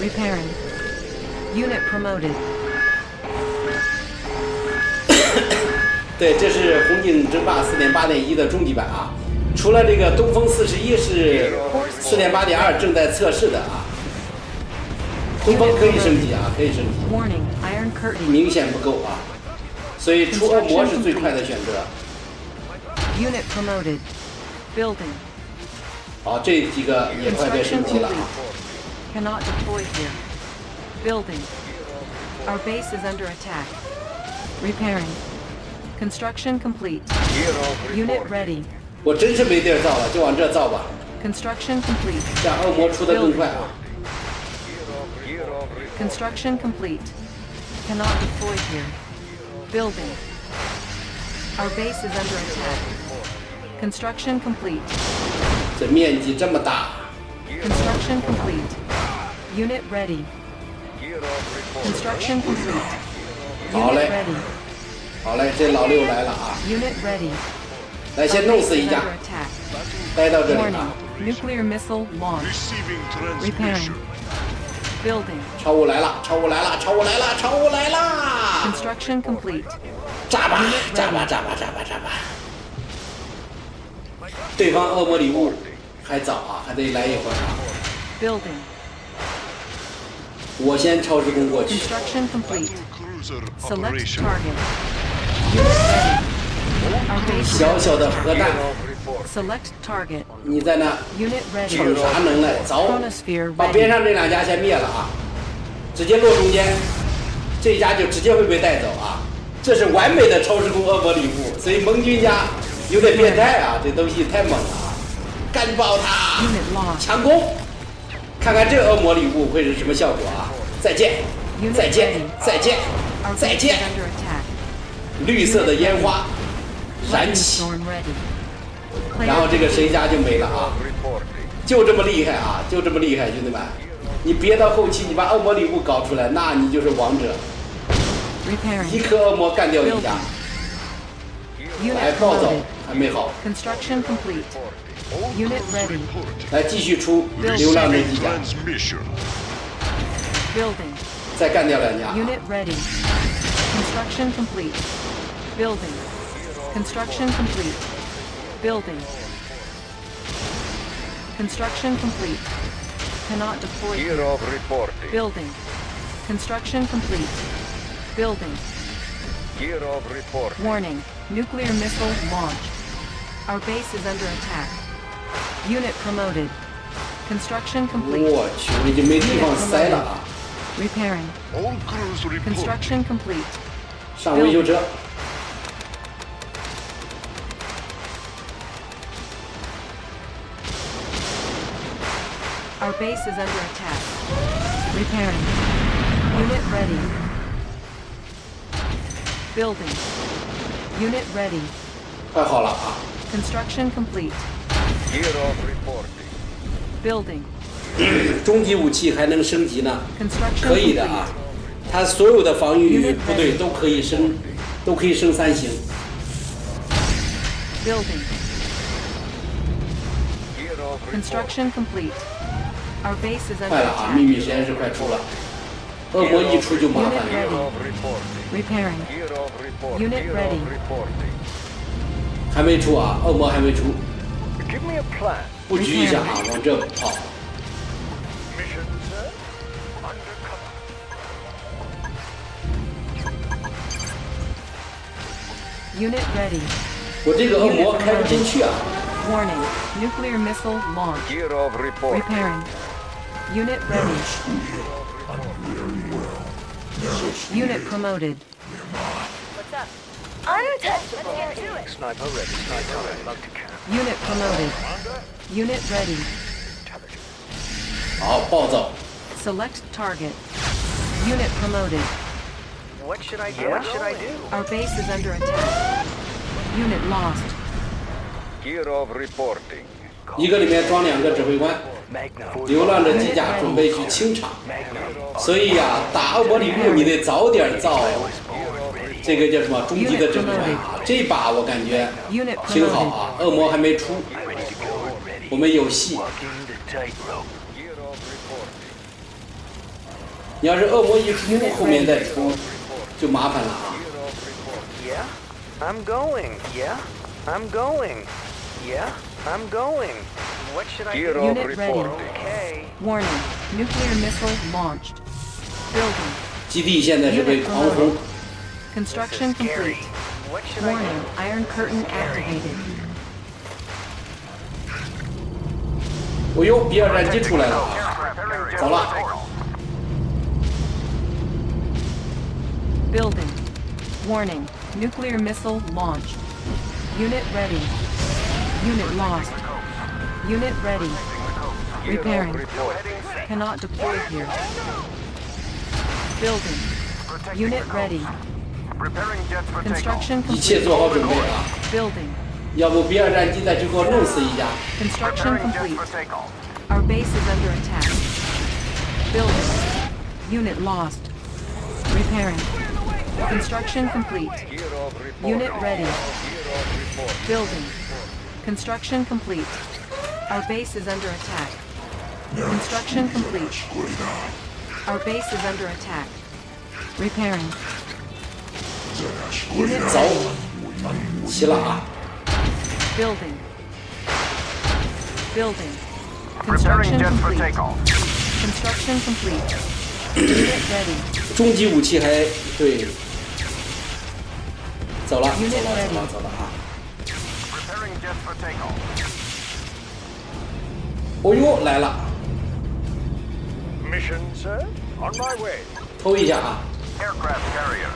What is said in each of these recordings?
Repairing. Unit promoted. 对，这是红警争霸4.8.1的终极版啊。除了这个东风41是4.8.2正在测试的啊。东风可以升级啊，可以升级。Warning, Iron Curtain. 明显不够啊，所以出恶魔是最快的选择。Unit promoted. Building. 好，这几个也快被升级了啊。Cannot deploy here. Building. Our base is under attack. Repairing. Construction complete. Unit ready. 我真是没地儿造了，就往这造吧， Construction complete. 让恶魔出得更快啊。 Construction complete. Cannot deploy here. Building. Our base is under attack. Construction complete. 这面积这么大， Construction complete. Unit ready. Construction complete. 好 Unit 嘞， ready. 好嘞，这老六来了啊， Unit ready. 来 Our 先弄 base 死 is 一架 under，attack. 待到这里 Warning. 啊。 Nuclear missile launched. Receiving Repairing. transmission. Building. 超物来了，超物来了，超物来了，超物来啦！ Construction complete. 炸吧，炸吧，炸吧，炸吧，炸吧！对方恶魔礼物还早啊，还得来一会儿啊。 Building. 我先超时空过去， Construction complete. Cruiser Select operation. target. Unit ready. Our base is 小小的核弹， select target. 你在那 Unit 逞 ready. 啥能耐？走， Chronosphere 把边 ready. 上这两家先灭了啊，直接落中间，这一家就直接会被带走啊。这是完美的超时空恶魔礼物，所以盟军家有点变态啊，这东西太猛了啊！干爆他！ Unit lost. 强攻，看看这恶魔礼物会是什么效果啊！再见， Unit 再见 ready.，再见， Our 再 base is 见！ under attack. 绿色的烟花燃 Lightning 起， storm ready. 然后 Player 这个谁家就没了啊！就这么厉害啊！就这么厉害，兄弟们！你别到后期你把恶魔礼物搞出来，那你就是王者，一 repairing. 颗恶魔干掉一家。来 Unit 暴走 promoted. 还没好， Construction complete. Unit ready. Reporting. 来继续出流浪人机 Receiving 甲， transmission. Building. 再干掉两家啊。 Unit ready. Construction complete. Building. Construction complete. Building. Construction complete. Cannot deploy. Year of reporting. Building. Construction complete. Building. Year of reporting. Warning. Nuclear missile launched. Our base is under attack. Unit promoted. Construction complete. 我去，我已经没地方塞了啊！ Repairing. All crews report. Construction complete. 上维修车， Our base is under attack. Repairing. Unit ready. Building. Unit ready. 快好了啊！ Construction complete. Year of reporting. Building. 终极武器还能升级呢， Construction 可以的 complete. 啊！它所有的防御部队都可以升3星。 Building. Year of reporting. Construction complete. Our base is under 快了啊！秘 attack. 密实验室快出了，恶魔一出就麻烦 Year 了。 of reporting. Repairing. Year of reporting. Unit Year ready. of reporting. 还没出啊，恶魔还没出， Give me a plan. 布局一下啊，往这跑。 Mission, sir. Undercover. Unit ready. 我这个恶魔开不进去啊！ Warning. Nuclear missile launched. Year of reporting. Repairing. Unit ready. Unit promoted. Untouchable. Let's get to it. Sniper ready. Sniper ready. Bug to camp. Unit promoted. Unit ready. 好，暴走， Select target. Unit promoted. What should I do? What should I do? Our base is under attack. Unit lost. Year of reporting. 一个里面装2个指挥官， Magna. 流浪者机甲准备去清场。所以呀、打恶魔礼物你得早点造，这个叫什么终极的指挥官啊！这把我感觉 Unit 挺好 promoted. 啊，恶魔还没出，我们有戏。 Year of reporting. 你要是恶魔一出，后面再出就麻烦了啊。 Yeah, I'm going. Yeah, I'm going. Yeah, I'm going. What should I do? Unit ready. Okay. Warning. Nuclear missile launched. Building. 基地现在是被狂轰， Construction Scary. complete. What should I Warning. do? Iron curtain activated. 哦呦，比尔战机出来了啊！走了， Building. Warning. Nuclear missile launched. Unit ready. Unit lost. Unit ready. Repairing. Cannot deploy here. Building. Unit ready. Construction 一切 complete. 做好准备啊！ Building. 要不比尔战机再去给我弄死一架。 Construction complete. Our base is under attack. Building. Unit lost. Repairing. Construction complete. Unit ready. Building. Construction complete. Our base is under attack. Construction complete. Our base is under attack. Repairing. Unit 走 ready.，齐了啊！ Building. Building. Construction complete. Construction complete. Unit ready. 终极武器还对，走了，走 Unit 了，走 ready. 了，走了啊！哦呦，来了， Mission, sir. On my way. 偷一下啊！ Aircraft carrier.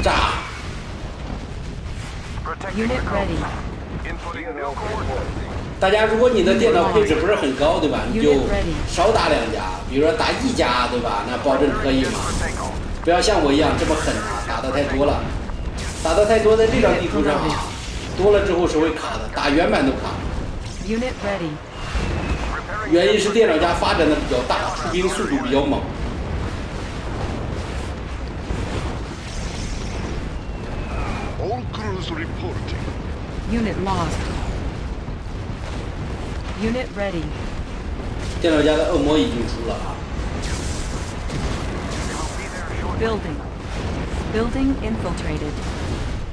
炸！ Unit ready. Inputting new coordinates. 大家如果你的电脑配置不是很高，对吧？你就 Unit ready. 少打2家，比如说打1家，对吧？那保证可以嘛。不要像我一样这么狠啊，打的太多了，打的太多在这张地图上啊，多了之后是会卡的，打原版都卡。 Unit ready. 原因是电脑家发展的比较大，出兵速度比较猛。 All crews reporting. Unit lost. Unit ready. 电脑家的恶魔已经出了啊！ Building. Building infiltrated.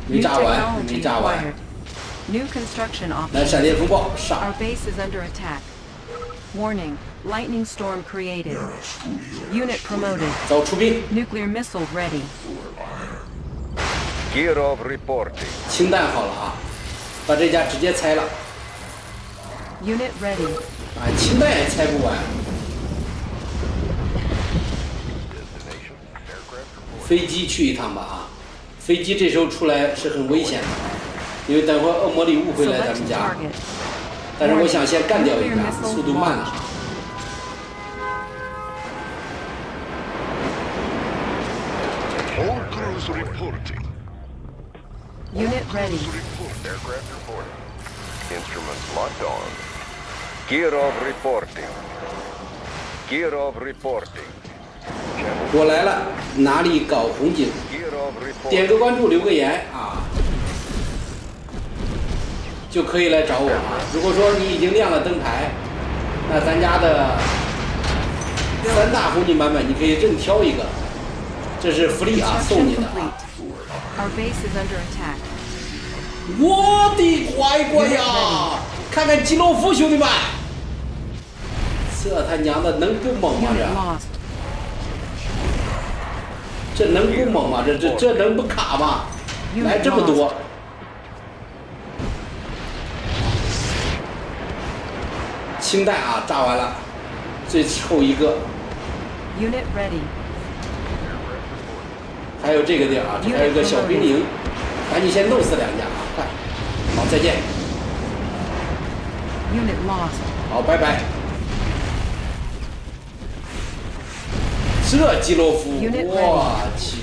没 New 炸完， technology 没炸完 acquired.。New construction 来， options. 闪电风暴 Our 上！ base is under attack. Warning. Lightning storm created. Unit promoted. 走，出兵！ Nuclear missile ready. Kirov reporting. 氢弹好了啊，把这家直接拆了。 Unit ready. 啊，氢弹也拆不完。飞机去一趟吧啊！飞机这时候出来是很危险的，因为等会儿恶魔礼物会来咱 Select 们家， target. 但是我想先干掉一个，速度慢了。 All crews reporting. Unit ready. Aircraft reporting. Instruments locked on. Kirov reporting. Kirov reporting. 我来了，哪里搞红警？ Kirov 点 reporting. 个关注，留个言啊，就可以来找我啊。如果说你已经亮了灯牌，那咱家的3大红警版本你可以任挑一个，这是福利啊，送 Construction 你的 complete. 啊。 Our base is under attack. 我的乖乖呀！看看基洛夫兄弟们，这他娘的能不猛吗？ Unit lost. 这能不猛吗？这能不卡吗？来这么多，氢弹啊，炸完了，最后一个， Unit ready. 还有这个地儿啊，这还有个小兵营，赶紧先弄死2家啊！快，好，再见， Unit lost. 好，拜拜。这基洛夫， Unit 我去！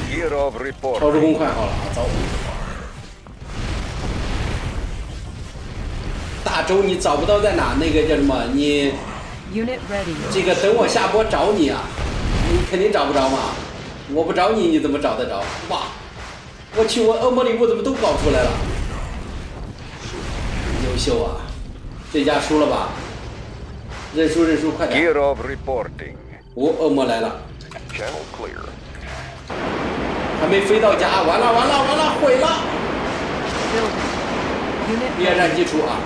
Kirov 超时 reporting. 空快好了啊，走。大周你找不到在哪？那个叫什么？你 Unit ready. 这个等我下播找你啊，你肯定找不着嘛。我不找你，你怎么找得着？哇！我去，我恶魔礼物怎么都搞出来了？优秀啊！这家输了吧？认输，快点！ Gear of reporting. 哦，恶魔来了， Channel clear. 还没飞到家，完了，毁了！ Building. Unit 别 ready. 燃基础啊！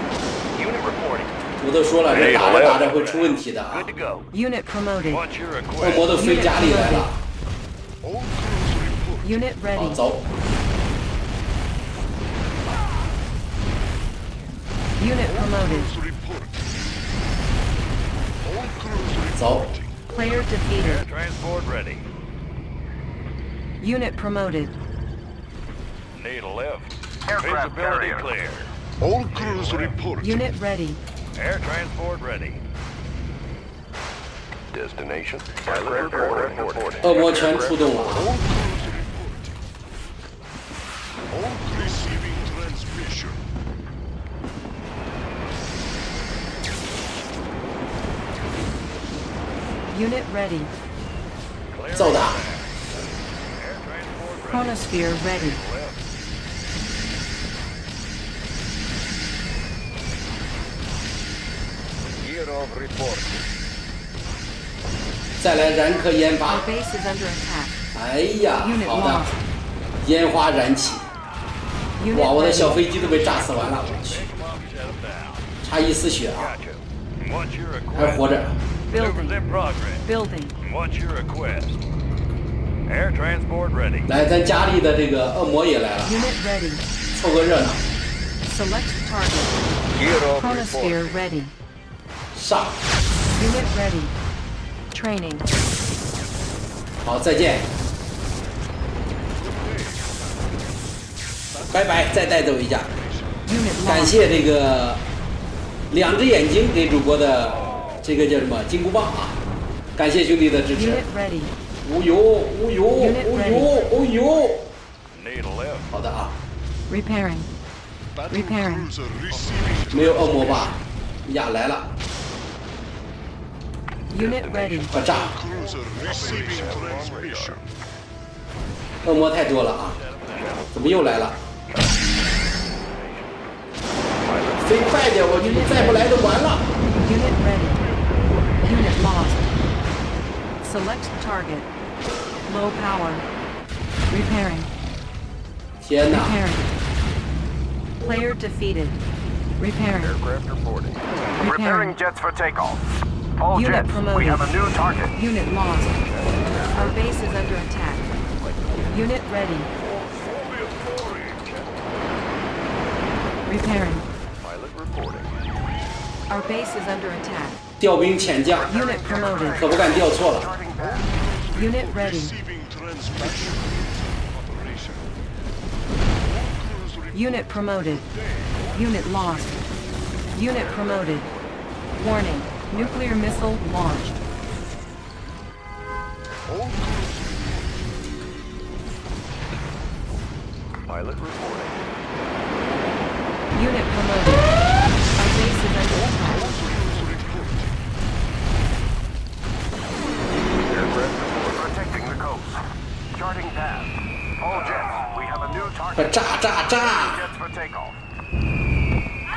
Unit reporting. 我都说了，这打着会出问题的啊 Good！to go. Unit promoted. What's your 恶魔 request? 都飞家里来了， All crews report. Unit 好 ready. 走， Unit promoted. Crews report. All crews 走， reporting. Player defeated. Transport ready. Unit promoted. Need a lift. Aircraft Visibility carrier. clear. All crews reporting. Unit ready. Air transport ready. Destination. Pilot report. 恶魔全出动了啊！ All crews reporting. All receiving transmission. Unit ready. Clear. 揍他！ Air transport ready. Chronosphere ready. Lift. Gear of reporting. 再来燃科研 Our 发。 base is under attack. 哎呀， Unit 好的 lost.，烟花燃起， Unit 哇，我的小 ready. 飞机都被炸死完了，我去， Take them up, set them down. 差一丝血啊， Gotcha. What's your 还 request? 活着。 Maneuvers Building. in progress. Building. What's your request? Air transport ready. 来，咱家里的这个恶魔也来了， Unit ready. 凑个热闹， Select target. Gear of Chronosphere reporting. ready. 上， Unit ready. Training. 好，再见，拜拜，再带走一架。 Unit 感 lost. 谢这个两只眼睛给主播的这个叫什么金箍棒啊！感谢兄弟的支持。 Unit ready. 无油，无油，无油，无油。 Need a lift. 好的啊， Repairing. Battle Repairing. cruiser receiving. 没有恶魔吧？呀，来了， Unit ready. 快炸！ Cruiser receiving transmission. 恶魔太多了啊！怎么又来了？飞快点，我你再不来就完了。 Unit ready. Unit lost. Select target. Low power. Repairing. 天哪！ Repairing. Player defeated. Repairing. Aircraft reporting. Repairing. jets for takeoff. All Unit jets, promoted. we have a new target. Unit lost. Our base is under attack. Unit ready. Repairing. Pilot reporting. Our base is under attack. 调兵遣将， Unit promoted. 可不敢调错了。 Unit ready. Receiving transmission. Operation. Unit promoted. Unit lost. Unit promoted. Warning. Nuclear missile launched. All crews Pilot reporting. Unit promoted. Our base is under attack. Aircraft report. Protecting the coast. Charting path. All jets, we have a new 快 target. 炸炸炸！ Jets for takeoff.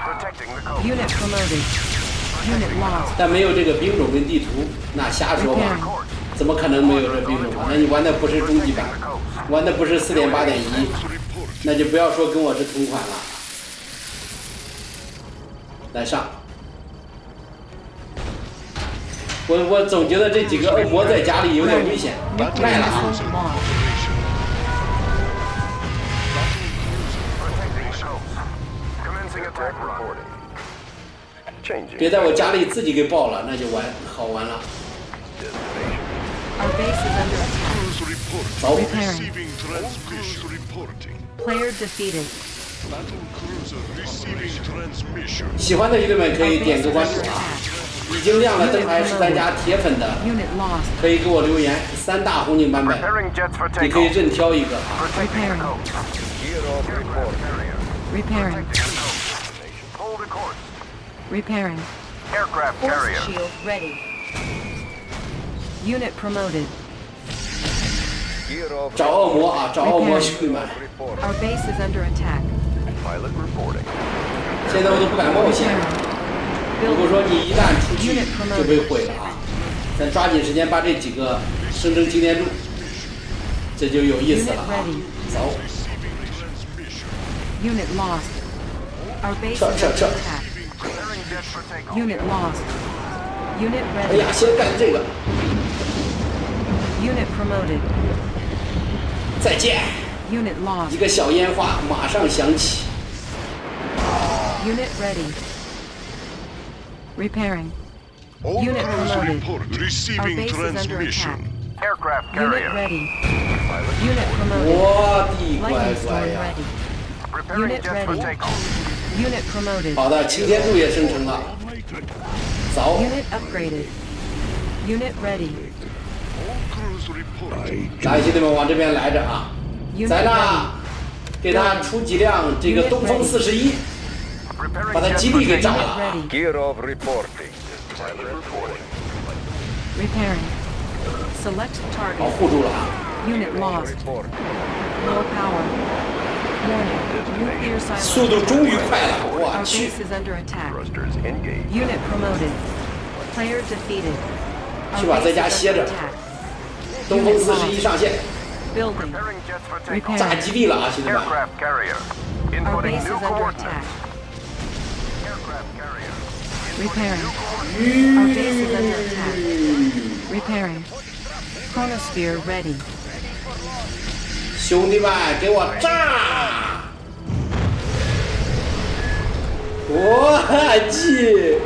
Protecting the coast. Unit promoted. Unit lost. 但没有这个兵种跟地图，那瞎说吧，怎么可能没有这兵种啊？那你玩的不是终极版，玩的不是4.8.1，那就不要说跟我是同款了。来上，我总觉得这几个恶魔在家里有点危险， Nuclear 卖了啊！ missile launched. Protecting the coast. Commencing attack reporting. Changing. 别在我家里自己给爆了，那就好玩了。 Our base is under attack. Crews reporting. 走， Repairing. Receiving transmission. Reporting. Player defeated. Battle cruiser receiving transmission. 喜欢的兄弟们可 Our 以 base 点 is 个关 under 注啊！ attack. 已经亮了灯牌是咱家铁粉的， Unit lost. 可以给我留言。3大红警版本， Preparing jets for 你可以 takeoff. 任挑一个啊。 Protecting the Repairing. coast. Gear of report. Repairing. Hold a course. Repairing. Aircraft Force carrier. shield ready. Unit promoted. 找恶魔啊，找恶魔兄弟们！ Our base is under attack. Pilot reporting. 现在我都不敢冒险。 Repairing. 如果说你一旦出去就被毁了啊，咱抓紧时间把这几个生成擎天柱，这就有意思了啊。走， Unit lost. Our base is Sure, under sure. attack. Preparing jets for takeoff. Unit lost. Unit 哎 ready. 呀，先干这个， Unit promoted. 再见。 Unit lost. 一个小烟花马上响起。 Unit ready. Repairing. All Unit crews promoted. report Our receiving base is under attack. transmission. Aircraft Unit carrier. ready. Unit promoted. 我的乖 Lightning 乖 storm 呀！ ready. Preparing Unit jets for ready. takeoff. Unit promoted. 好的，擎天柱也生成了。走， Unit upgraded. Unit ready. All crews report. 来，兄弟们往这边来着啊！ Unit 咱 ready. 呢，给他出几辆这个东风41， Preparing 把他 jets 基 for 地给炸 Unit 了。 ready. Gear of reporting. Repairing. Select 好， target. 护住了啊！ Unit lost. Report. Low power. Warning. Nuclear 速 silence. 度终于快了， Our 我去！ base is under attack. Thrusters engaged. Unit promoted. Player defeated. Our 去吧，在 base 家 is 歇 under 着。 attack. 东风41上线， Building. Preparing jets for takeoff. 炸 Repairing. 基地了啊，兄弟们！ Aircraft carrier. Our Inputting base new is under coordinates. attack. Aircraft carrier. Repairing. New coordinates. Our base is under attack. Repairing. Chronosphere ready. 兄弟们，给我炸！我去！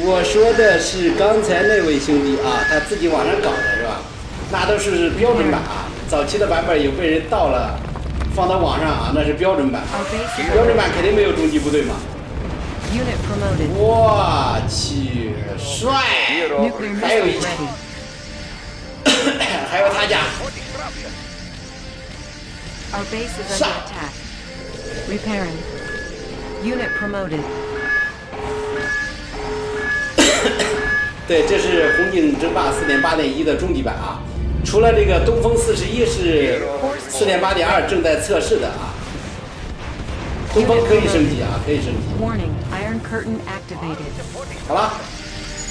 我说的是刚才那位兄弟啊，他自己往上搞的是吧？那都是标准版啊，早期的版本有被人盗了，放到网上啊，那是标准版。 Our base is 标准 under 版肯定没有终极部队嘛。 Unit promoted. 我去，帅！ Nuclear 还有 missile 一家， ready. 还有他家， Our base is under Shot. attack. Repairing. Unit promoted. 对，这是红警争霸4.8.1的终极版啊。除了这个东风41是4.8.2正在测试的啊。东风可以升级啊，可以升级。 Warning. Iron curtain activated. 好了，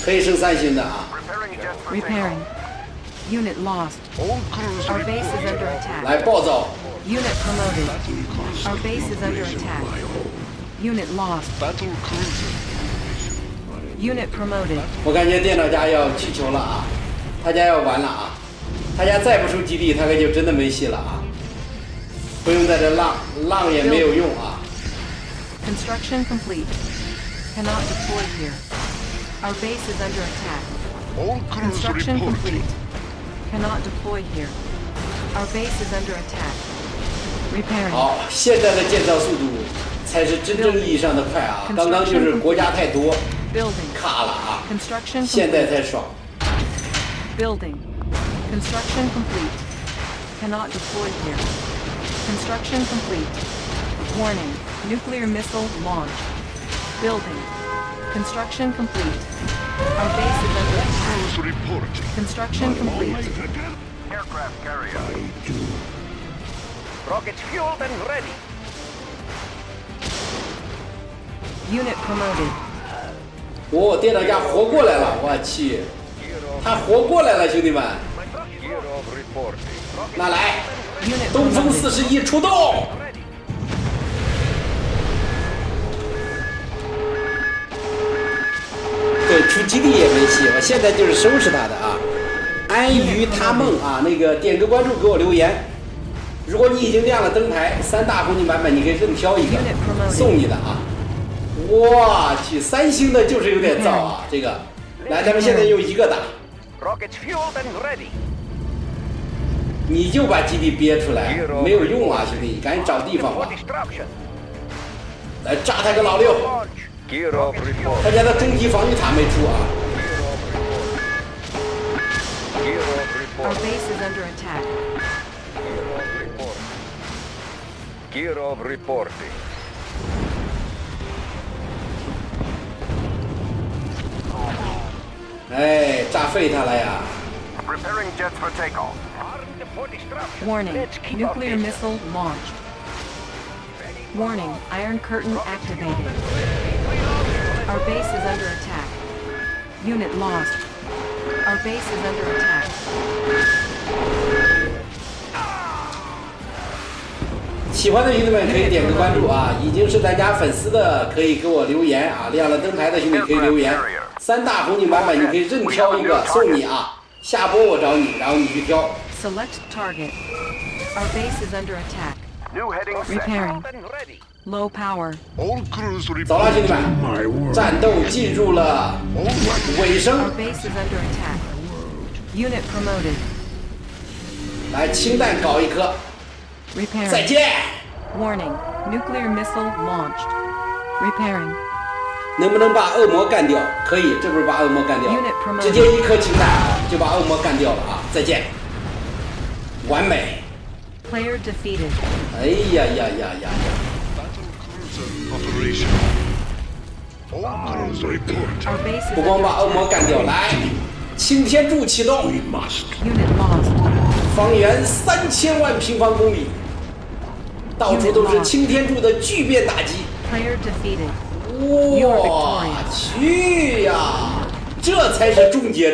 可以升3星的啊。 Preparing jets for Repairing. takeoff. Unit lost. All crews Our base is report. under attack. 来暴走， Unit promoted. Our base is under attack. Unit lost. Battle cruiser. Unit promoted. 我感觉电脑家要气球了啊，他家要完了啊，他家再不出基地，他可就真的没戏了啊。不用在这浪也没有用啊。 Construction complete. Cannot deploy here. Our base is under attack. All crews Construction reporting. complete. Cannot deploy here. Our base is under attack. Repairing. 好，现在的建造速度才是真正意义上的快啊！刚刚就是国家太多， Building. 卡了啊， Construction 现在 complete. 才爽。 Building. Construction complete. Cannot deploy here. Construction complete. Warning. Nuclear missile launched. Building. Construction complete. Our base is under attack. Crews reporting. Construction complete. Aircraft carrier. Rockets fueled and ready. Unit promoted. 我电脑家活过来了，我去，他活过来了，兄弟们， Gear of reporting. 那来， Unit 东风 promoted. 41出动。对，出基地也没戏，我现在就是收拾他的啊。安于他梦啊，那个点个关注，给我留言。如果你已经亮了灯牌，3大红警版本，你可以任挑一个，送你的啊。我去，3星的就是有点燥啊，这个。来，咱们现在用1个打， Rockets fueled and ready. 你就把基地憋出来，没有用啊，兄弟，你赶紧找地方 For 吧。 destruction. 来炸他个老六， Launch. Gear of report. 他家的终极防御塔没出啊。 Gear of Our report. base is under attack. Gear of reporting. 哎，炸废他了呀！ Preparing jets for takeoff. Armed for destruction. Warning. Let's keep our Nuclear distance. missile launched. Warning. Iron curtain activated. Our base is under attack. Unit lost. Our base is under attack. 喜欢的兄弟们可以点个关注啊！已经是咱家粉丝的可以给我留言啊！亮了灯牌的兄弟可以留言。3大红警版本你可以任挑一个送你啊！下播我找你，然后你去挑。 Select target. Our base is under attack. New heading set. Repairing. And ready. Low power. All crews 走了，兄弟 reporting. 们，战斗进入了 All wagons. 尾 Our 声。 base is under attack. Unit promoted. 来，氢弹搞一颗，再 Repairing. 见。 Warning. Nuclear missile launched. Repairing. 能不能把恶魔干掉？可以，这不是把恶魔干掉 Unit promoted 直接一颗氢弹就把恶魔干掉了啊！再见，完美。 Player defeated. 哎呀呀呀呀！ Battle cruiser operation. All crews report. Our base is 不光 under 把恶魔 attack. 干掉，来，擎天柱启动， Must. Unit lost. 方圆3000万平方公里，到处都是擎天柱的巨变打击。 Player defeated. 我去呀，这才是终结。